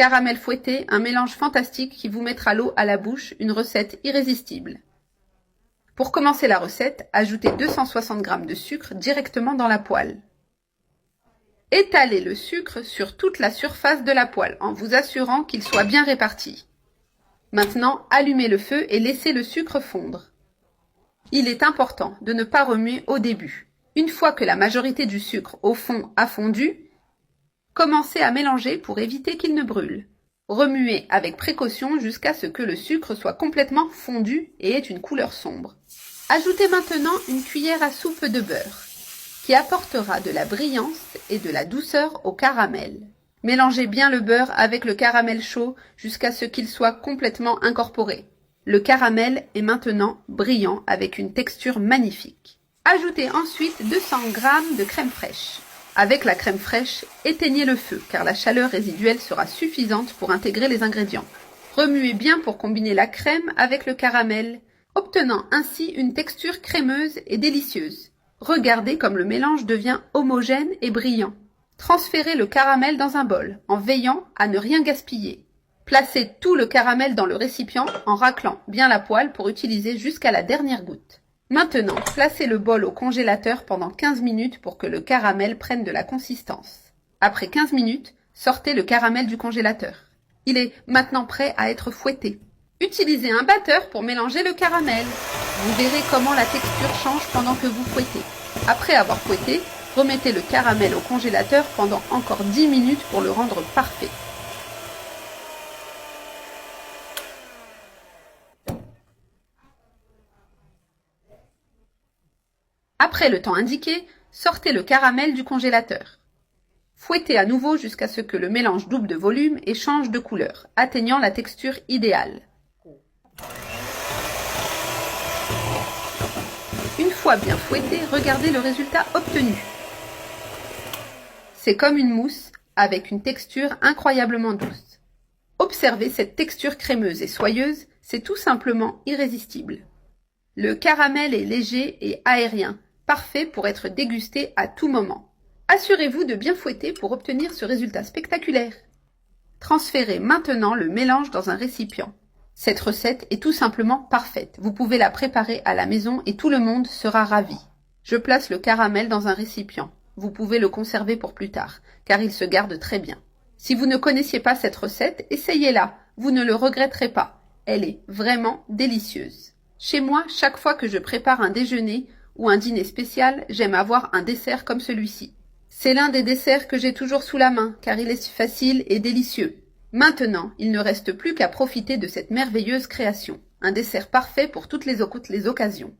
Caramel fouetté, un mélange fantastique qui vous mettra l'eau à la bouche, une recette irrésistible. Pour commencer la recette, ajoutez 260 g de sucre directement dans la poêle. Étalez le sucre sur toute la surface de la poêle en vous assurant qu'il soit bien réparti. Maintenant, allumez le feu et laissez le sucre fondre. Il est important de ne pas remuer au début. Une fois que la majorité du sucre au fond a fondu, commencez à mélanger pour éviter qu'il ne brûle. Remuez avec précaution jusqu'à ce que le sucre soit complètement fondu et ait une couleur sombre. Ajoutez maintenant une cuillère à soupe de beurre, qui apportera de la brillance et de la douceur au caramel. Mélangez bien le beurre avec le caramel chaud jusqu'à ce qu'il soit complètement incorporé. Le caramel est maintenant brillant avec une texture magnifique. Ajoutez ensuite 200 g de crème fraîche. Avec la crème fraîche, éteignez le feu car la chaleur résiduelle sera suffisante pour intégrer les ingrédients. Remuez bien pour combiner la crème avec le caramel, obtenant ainsi une texture crémeuse et délicieuse. Regardez comme le mélange devient homogène et brillant. Transférez le caramel dans un bol en veillant à ne rien gaspiller. Placez tout le caramel dans le récipient en raclant bien la poêle pour utiliser jusqu'à la dernière goutte. Maintenant, placez le bol au congélateur pendant 15 minutes pour que le caramel prenne de la consistance. Après 15 minutes, sortez le caramel du congélateur. Il est maintenant prêt à être fouetté. Utilisez un batteur pour mélanger le caramel. Vous verrez comment la texture change pendant que vous fouettez. Après avoir fouetté, remettez le caramel au congélateur pendant encore 10 minutes pour le rendre parfait. Après le temps indiqué, sortez le caramel du congélateur. Fouettez à nouveau jusqu'à ce que le mélange double de volume et change de couleur, atteignant la texture idéale. Une fois bien fouetté, regardez le résultat obtenu. C'est comme une mousse avec une texture incroyablement douce. Observez cette texture crémeuse et soyeuse, c'est tout simplement irrésistible. Le caramel est léger et aérien, parfait pour être dégusté à tout moment. Assurez-vous de bien fouetter pour obtenir ce résultat spectaculaire. Transférez maintenant le mélange dans un récipient. Cette recette est tout simplement parfaite. Vous pouvez la préparer à la maison et tout le monde sera ravi. Je place le caramel dans un récipient. Vous pouvez le conserver pour plus tard, car il se garde très bien. Si vous ne connaissiez pas cette recette, essayez-la. Vous ne le regretterez pas. Elle est vraiment délicieuse. Chez moi, chaque fois que je prépare un déjeuner ou un dîner spécial, j'aime avoir un dessert comme celui-ci. C'est l'un des desserts que j'ai toujours sous la main, car il est facile et délicieux. Maintenant, il ne reste plus qu'à profiter de cette merveilleuse création. Un dessert parfait pour toutes les occasions.